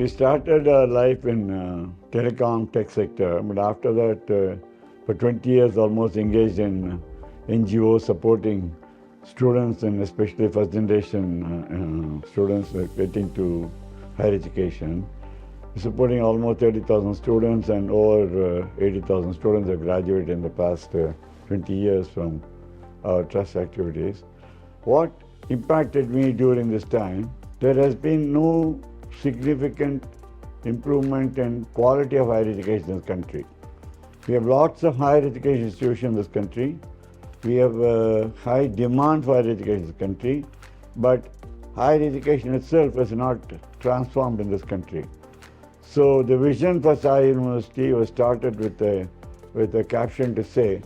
We started our life in telecom tech sector, but after that, for 20 years, almost engaged in NGOs supporting students and especially first generation students getting to higher education. Supporting almost 30,000 students and over 80,000 students have graduated in the past 20 years from our trust activities. What impacted me during this time, there has been no significant improvement in quality of higher education in this country. We have lots of higher education institutions in this country. We have high demand for higher education in this country, but higher education itself is not transformed in this country. So the vision for Sai University was started with a caption to say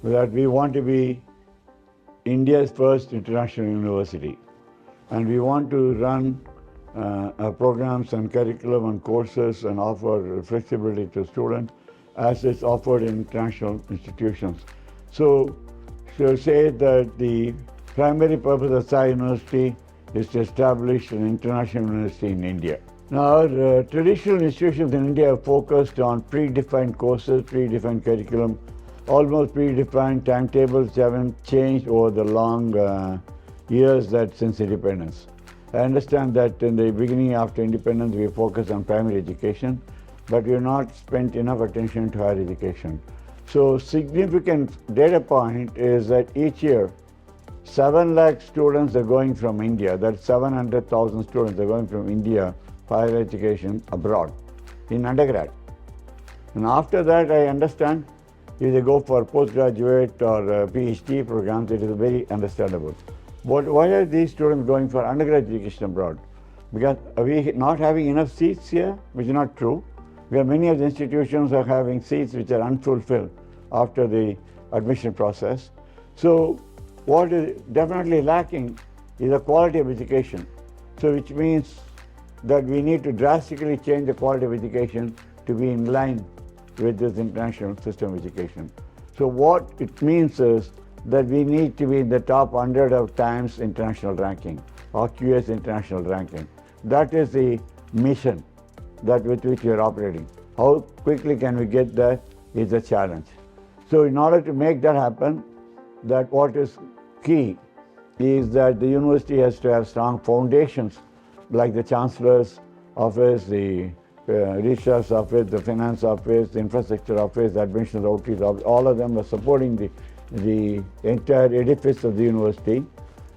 that we want to be India's first international university, and we want to run programs and curriculum and courses and offer flexibility to students as it's offered in international institutions. So say that the primary purpose of Sai University is to establish an international university in India. Now, our traditional institutions in India are focused on predefined courses, predefined curriculum, almost predefined timetables haven't changed over the long years that since independence. I understand that in the beginning after independence we focused on primary education, but we have not spent enough attention to higher education. So significant data point is that each year 7 lakh students are going from India, that's 700,000 students are going from India for higher education abroad in undergrad. And after that I understand if they go for postgraduate or PhD programs, it is very understandable. But why are these students going for undergraduate education abroad? Because are we not having enough seats here, which is not true. Because many of the institutions are having seats which are unfulfilled after the admission process. So what is definitely lacking is the quality of education. So which means that we need to drastically change the quality of education to be in line with this international system of education. So what it means is that we need to be in the top 100 of Times international ranking or QS international ranking. That is the mission that with which we are operating. How quickly can we get there is a challenge. So in order to make that happen, that what is key is that the university has to have strong foundations like the Chancellor's office, the Research office, the Finance office, the Infrastructure office, the Admissions Outreach office, all of them are supporting the entire edifice of the university.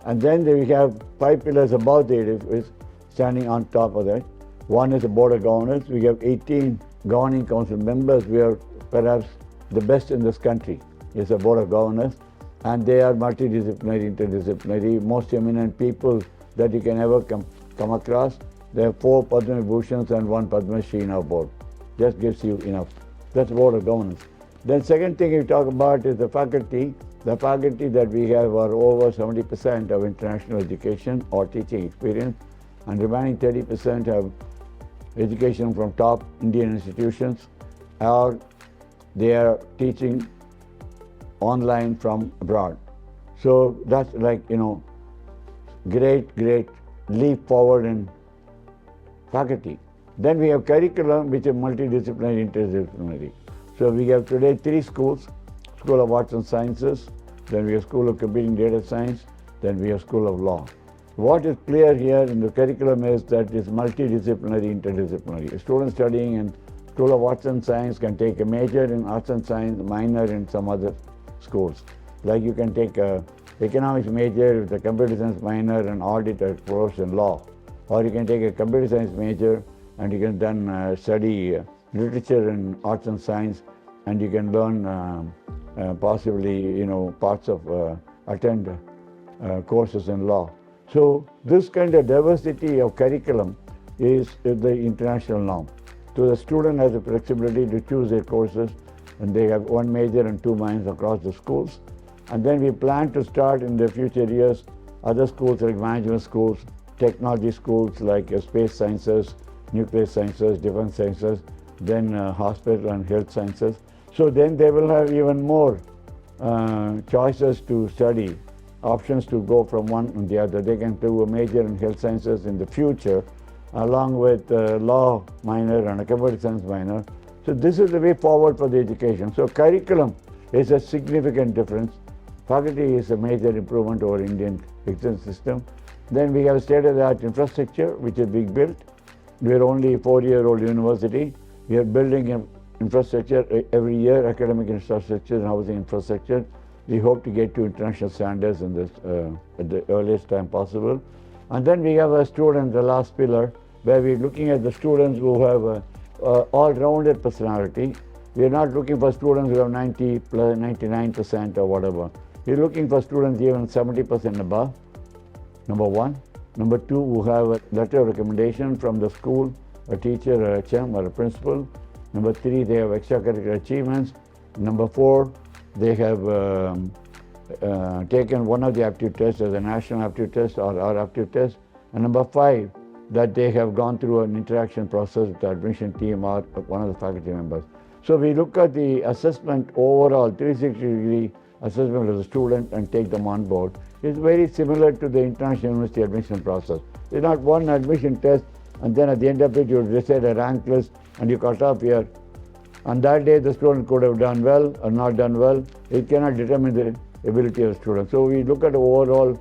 And then we have 5 pillars above the edifice standing on top of that. One is the Board of Governors. We have 18 governing council members. We are perhaps the best in this country. It's a Board of Governors. And they are multidisciplinary, interdisciplinary, most eminent people that you can ever come across. There are 4 Padma Vibhushans and 1 Padma Shri in our board. Just gives you enough. That's Board of Governance. Then second thing you talk about is the faculty. The faculty that we have are over 70% of international education or teaching experience, and remaining 30% have education from top Indian institutions, or they are teaching online from abroad. So that's like, great leap forward in faculty. Then we have curriculum which is multidisciplinary, interdisciplinary. So we have today 3 schools, School of Arts and Sciences, then we have School of Computing Data Science, then we have School of Law. What is clear here in the curriculum is that it's multidisciplinary, interdisciplinary. A student studying in School of Arts and Science can take a major in Arts and Science, minor in some other schools. Like you can take a economics major with a computer science minor and audit a course in law. Or you can take a computer science major and you can then study literature in arts and science, and you can learn possibly, parts of attend courses in law. So this kind of diversity of curriculum is the international norm. So the student has the flexibility to choose their courses, and they have 1 major and 2 minors across the schools. And then we plan to start in the future years other schools like management schools, technology schools like space sciences, nuclear sciences, defense sciences, then hospital and health sciences. So then they will have even more choices to study, options to go from one and the other. They can do a major in health sciences in the future, along with a law minor and a computer science minor. So this is the way forward for the education. So curriculum is a significant difference. Faculty is a major improvement over Indian education system. Then we have state-of-the-art infrastructure which is being built. We are only a 4-year-old university. We are building infrastructure every year, academic infrastructure and housing infrastructure. We hope to get to international standards in this, at the earliest time possible. And then we have a student, the last pillar, where we're looking at the students who have a all-rounded personality. We are not looking for students who have 90 plus 99% or whatever. We're looking for students even 70% above, number one. Number two, who have a letter of recommendation from the school, a teacher, a HM, or a principal. Number three, they have extracurricular achievements. Number four, they have taken one of the aptitude tests as a national aptitude test or our aptitude test. And number five, that they have gone through an interaction process with the admission team or one of the faculty members. So we look at the assessment overall, 360-degree assessment of the student and take them on board. It's very similar to the international university admission process. It's not one admission test and then at the end of it you decide a rank list and you cut off here. On that day the student could have done well or not done well. It cannot determine the ability of the student. So we look at the overall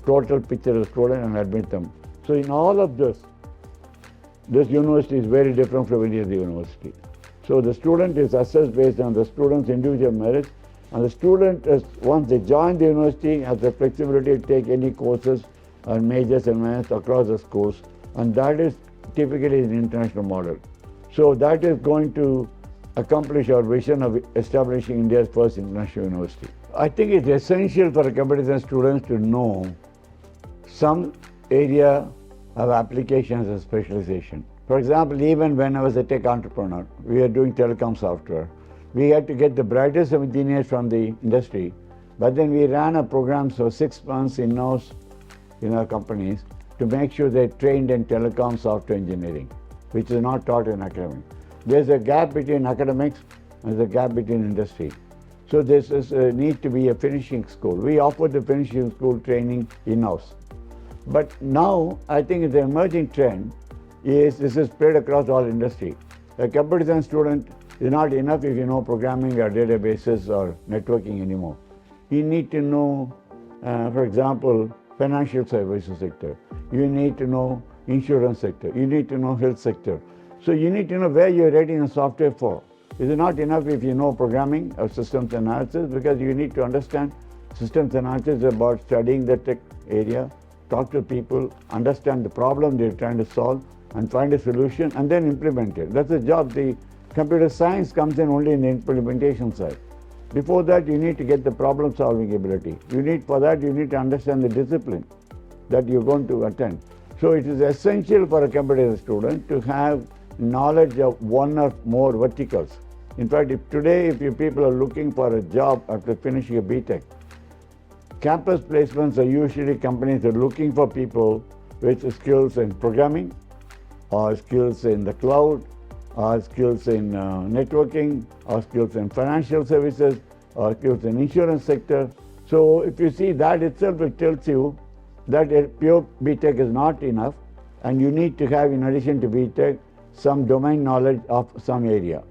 total picture of the student and admit them. So in all of this university is very different from any other university. So the student is assessed based on the student's individual merits, and the student, once they join the university, has the flexibility to take any courses and majors and minors across the schools, and that is typically an international model. So that is going to accomplish our vision of establishing India's first international university. I think it's essential for a computer science students to know some area of applications and specialization. For example, even when I was a tech entrepreneur, we were doing telecom software. We had to get the brightest of engineers from the industry, but then we ran a program for 6 months in-house in our companies to make sure they're trained in telecom software engineering, which is not taught in academics. There's a gap between academics and there's a gap between industry. So this is a need to be a finishing school. We offer the finishing school training in-house. But now I think the emerging trend is this is spread across all industry. A computer science student is not enough if you know programming or databases or networking anymore. You need to know, for example, financial services sector. You need to know insurance sector. You need to know health sector. So you need to know where you're writing a software for. It is not enough if you know programming or systems analysis, because you need to understand systems analysis is about studying the tech area, talk to people, understand the problem they're trying to solve, and find a solution and then implement it. That's the job. The computer science comes in only in the implementation side. Before that, you need to get the problem solving ability. For that, you need to understand the discipline that you're going to attend. So it is essential for a computer student to have knowledge of one or more verticals. In fact, if you people are looking for a job after finishing a BTech, campus placements are usually companies that are looking for people with skills in programming, or skills in the cloud, or skills in networking, or skills in financial services, or skills in insurance sector. So if you see that itself, it tells you that a pure BTech is not enough, and you need to have, in addition to BTech, some domain knowledge of some area.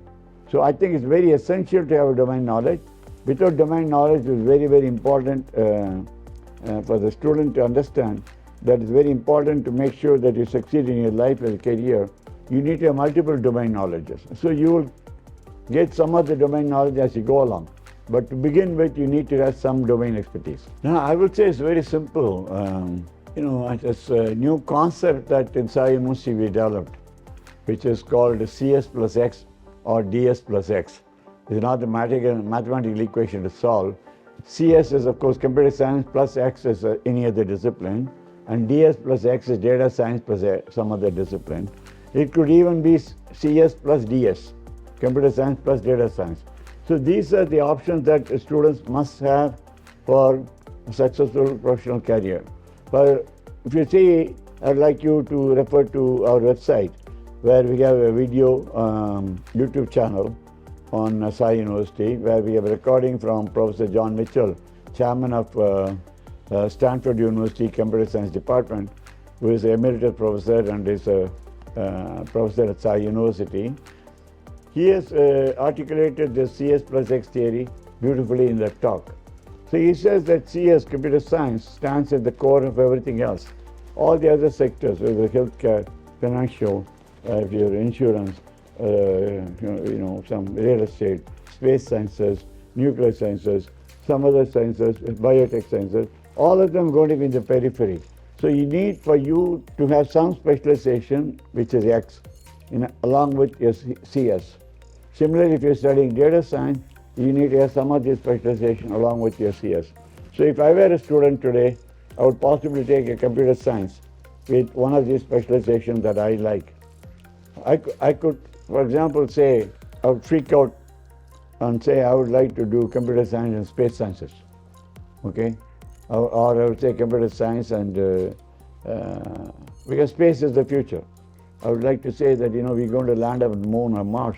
So I think it's very essential to have a domain knowledge. Without domain knowledge, it's very, very important for the student to understand that it's very important to make sure that you succeed in your life as a career. You need to have multiple domain knowledges. So you will get some of the domain knowledge as you go along. But to begin with, you need to have some domain expertise. Now, I would say it's very simple. It's a new concept that in Sai University we developed, which is called CS plus X or DS plus X. It's not a mathematical equation to solve. CS is, of course, computer science plus X is any other discipline, and DS plus X is data science plus some other discipline. It could even be CS plus DS, computer science plus data science. So these are the options that students must have for a successful professional career. But if you see, I'd like you to refer to our website, where we have a video YouTube channel on Sai University, where we have a recording from Professor John Mitchell, chairman of Stanford University Computer Science Department, who is an emeritus professor and is a professor at Sai University. He has articulated the CS plus X theory beautifully in that talk. So he says that CS, computer science, stands at the core of everything else. All the other sectors, whether healthcare, financial, if you're insurance, some real estate, space sciences, nuclear sciences, some other sciences, biotech sciences, all of them are going to be in the periphery. So you need for you to have some specialization, which is X, along with your CS. Similarly, if you're studying data science, you need to have some of this specialization along with your CS. So if I were a student today, I would possibly take a computer science with one of these specializations that I like. I could, for example, say, I would freak out and say I would like to do computer science and space sciences, okay? Or I would say computer science and, because space is the future. I would like to say that, we're going to land on the moon or Mars.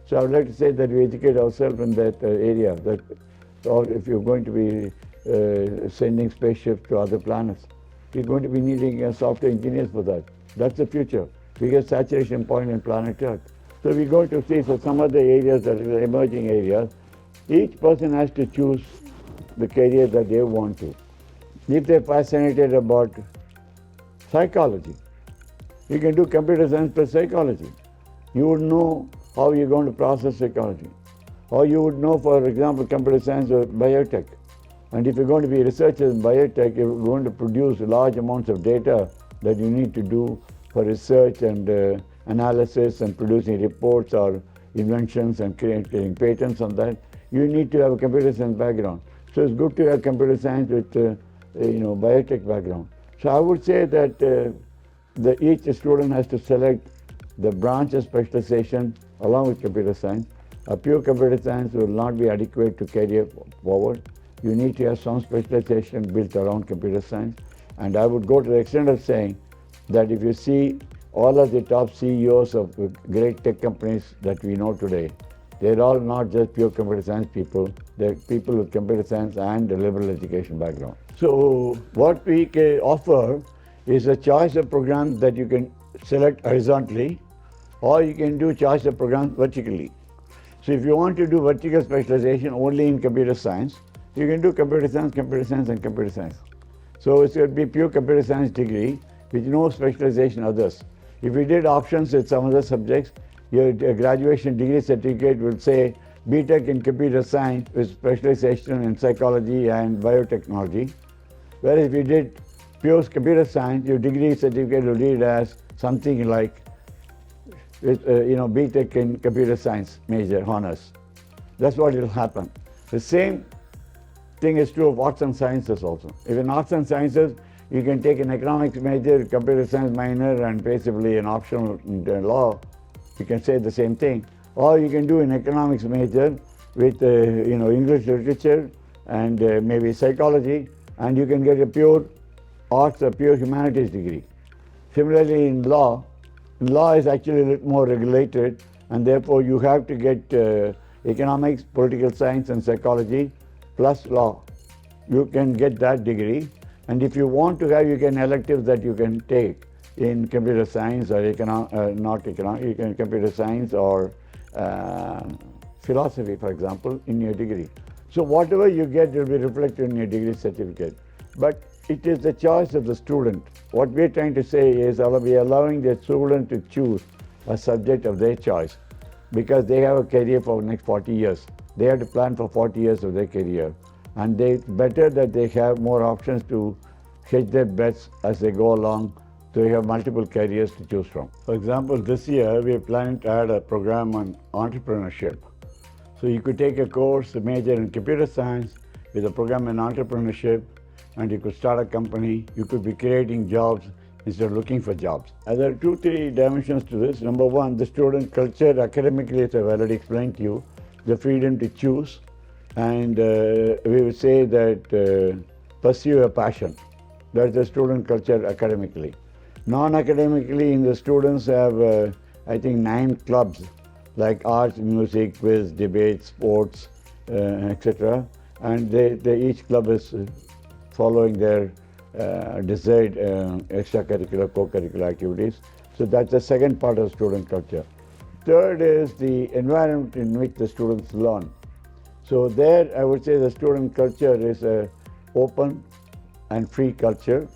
So I would like to say that we educate ourselves in that area, or if you're going to be sending spaceships to other planets, you're going to be needing software engineers for that. That's the future. Biggest saturation point in planet Earth. So we're going to see for some other areas that are emerging areas, each person has to choose the career that they want to. If they're fascinated about psychology, you can do computer science plus psychology. You would know how you're going to process psychology. Or you would know, for example, computer science or biotech. And if you're going to be researchers in biotech, you're going to produce large amounts of data that you need to do for research and analysis and producing reports or inventions and creating patents on that. You need to have a computer science background. So it's good to have computer science with biotech background. So I would say that each student has to select the branch of specialization along with computer science. A pure computer science will not be adequate to carry forward. You need to have some specialization built around computer science. And I would go to the extent of saying that if you see all of the top CEOs of great tech companies that we know today, they're all not just pure computer science people, they're people with computer science and a liberal education background. So what we can offer is a choice of programs that you can select horizontally, or you can do choice of programs vertically. So if you want to do vertical specialization only in computer science, you can do computer science, and computer science. So it would be pure computer science degree with no specialization others. If you did options with some other subjects, your graduation degree certificate will say BTech in computer science with specialization in psychology and biotechnology. Whereas if you did pure computer science, your degree certificate will read as something like BTech in computer science major honors. That's what will happen. The same thing is true of arts and sciences also. If in arts and sciences, you can take an economics major, computer science minor, and basically an optional law. You can say the same thing. Or you can do an economics major with English literature and maybe psychology, and you can get a pure arts or pure humanities degree. Similarly, in law is actually a little more regulated, and therefore you have to get economics, political science, and psychology plus law. You can get that degree, and if you want to have, you can electives that you can take in computer science or you can computer science or philosophy, for example, in your degree. So whatever you get will be reflected in your degree certificate. But it is the choice of the student. What we're trying to say is we are allowing the student to choose a subject of their choice because they have a career for the next 40 years. They have to plan for 40 years of their career. And it's better that they have more options to hedge their bets as they go along, so you have multiple careers to choose from. For example, this year we are planning to add a program on entrepreneurship. So you could take a course, a major in computer science with a program in entrepreneurship, and you could start a company. You could be creating jobs instead of looking for jobs. And there are 2-3 dimensions to this. Number one, the student culture academically, as I've already explained to you, the freedom to choose. And we would say that pursue a passion. That's the student culture academically. Non-academically, the students have, I think, 9 clubs like arts, music, quiz, debate, sports, etc. And each club is following their decide extracurricular, co-curricular activities. So that's the second part of student culture. Third is the environment in which the students learn. So there I would say the student culture is a open and free culture.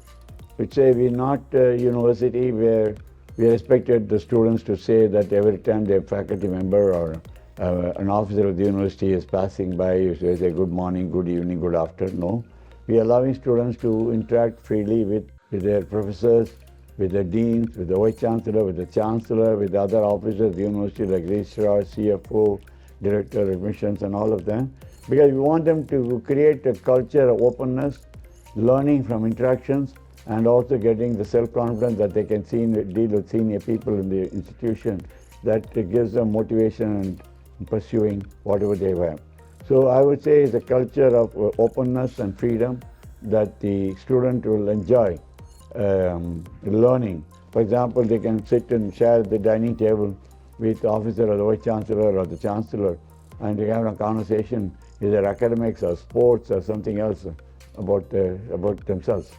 Which say we're not a university where we expected the students to say that every time their faculty member or an officer of the university is passing by, you say good morning, good evening, good afternoon. No. We are allowing students to interact freely with their professors, with the deans, with the vice chancellor, with the chancellor, with other officers of the university like registrar, CFO, director, admissions, and all of them. Because we want them to create a culture of openness, learning from interactions, and also getting the self-confidence that they can deal with senior people in the institution, that gives them motivation in pursuing whatever they have. So I would say it's a culture of openness and freedom that the student will enjoy learning. For example, they can sit and share the dining table with the officer or the vice chancellor or the chancellor, and they have a conversation, either academics or sports or something else about themselves.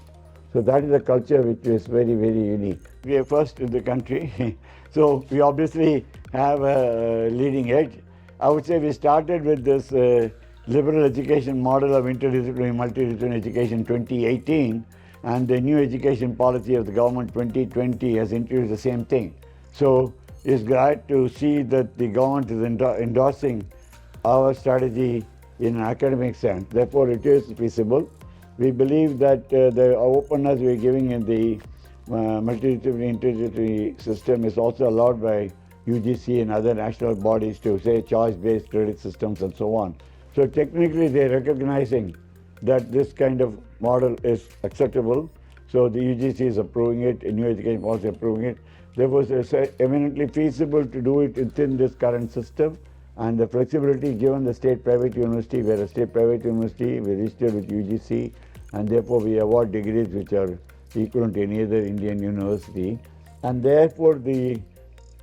So that is a culture which is very, very unique. We are first in the country, so we obviously have a leading edge. I would say we started with this liberal education model of interdisciplinary, multidisciplinary education 2018, and the new education policy of the government 2020 has introduced the same thing. So it's glad to see that the government is endorsing our strategy in an academic sense. Therefore, it is feasible. We believe that the openness we are giving in the multidisciplinary interdisciplinary system is also allowed by UGC and other national bodies to say choice-based credit systems and so on. So technically they are recognizing that this kind of model is acceptable. So the UGC is approving it, New Education Policy is approving it. Therefore, it's eminently feasible to do it within this current system. And the flexibility given the state-private university, we're a state-private university, we registered with UGC, and therefore we award degrees which are equivalent to any other Indian university. And therefore the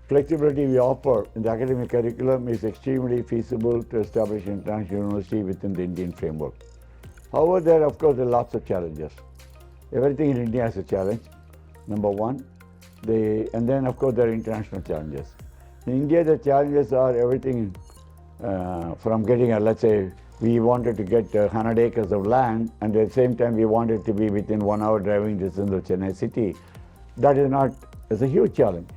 flexibility we offer in the academic curriculum is extremely feasible to establish an international university within the Indian framework. However, there of course are lots of challenges. Everything in India has a challenge, number one. And then of course there are international challenges. In India, the challenges are everything from getting, let's say, we wanted to get 100 acres of land, and at the same time we wanted to be within 1 hour driving distance of Chennai city. That is not, it's a huge challenge.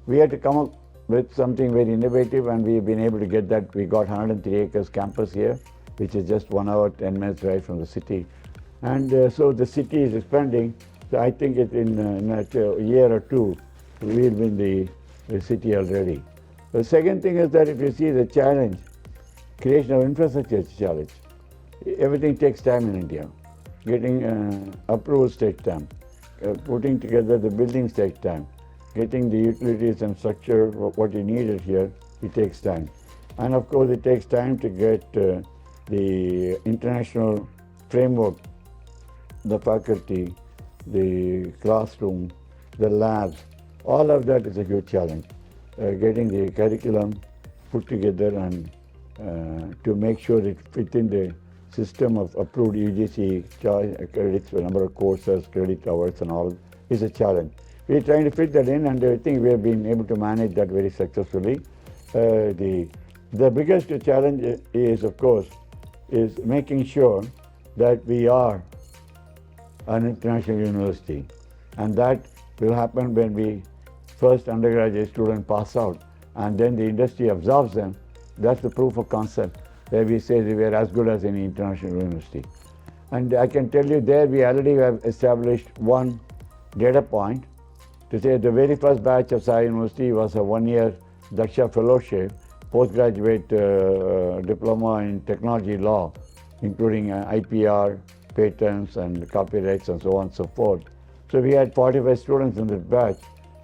We had to come up with something very innovative, and we've been able to get that. We got 103 acres campus here, which is just 1 hour, 10 minutes drive from the city. And so the city is expanding. So I think in a year or two, we'll be in the city already. The second thing is that if you see the challenge, creation of infrastructure is a challenge. Everything takes time in India. Getting approvals takes time. Putting together the buildings takes time. Getting the utilities and structure, what you needed here, it takes time. And of course, it takes time to get the international framework, the faculty, the classroom, the labs. All of that is a huge challenge. Getting the curriculum put together and to make sure it fits in the system of approved UGC credits, the number of courses, credit hours and all is a challenge. We are trying to fit that in, and I think we have been able to manage that very successfully. The biggest challenge is, of course, is making sure that we are an international university, and that will happen when we first undergraduate student pass out, and then the industry absorbs them. That's the proof of concept, where we say that we are as good as any international university. And I can tell you there we already have established one data point to say the very first batch of Sai University was a 1-year Daksha Fellowship, postgraduate diploma in technology law, including IPR, patents and copyrights and so on and so forth. So we had 45 students in this batch.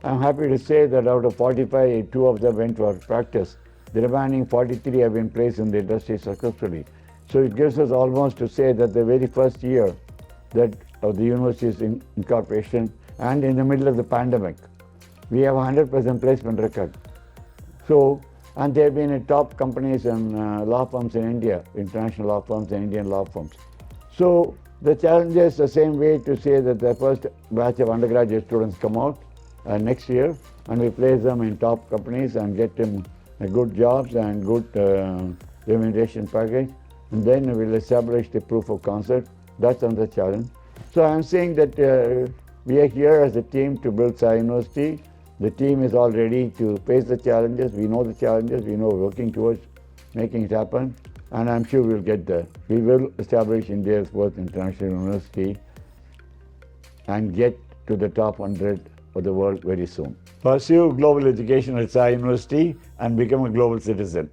I'm happy to say that out of 45, 2 of them went for practice. The remaining 43 have been placed in the industry successfully. So it gives us almost to say that the very first year that of the university's incorporation, and in the middle of the pandemic, we have 100% placement record. So, and they have been in top companies and law firms in India, international law firms and Indian law firms. So The challenge is the same way to say that the first batch of undergraduate students come out next year, and we place them in top companies and get them good jobs and good remuneration package, and then we'll establish the proof of concept. That's another challenge. So I'm saying that we are here as a team to build Sai University. The team is all ready to face the challenges. We know the challenges. We know we're working towards making it happen, and I'm sure we'll get there. We will establish India's first international university and get to the top 100 of the world very soon. Pursue global education at Sai University and become a global citizen.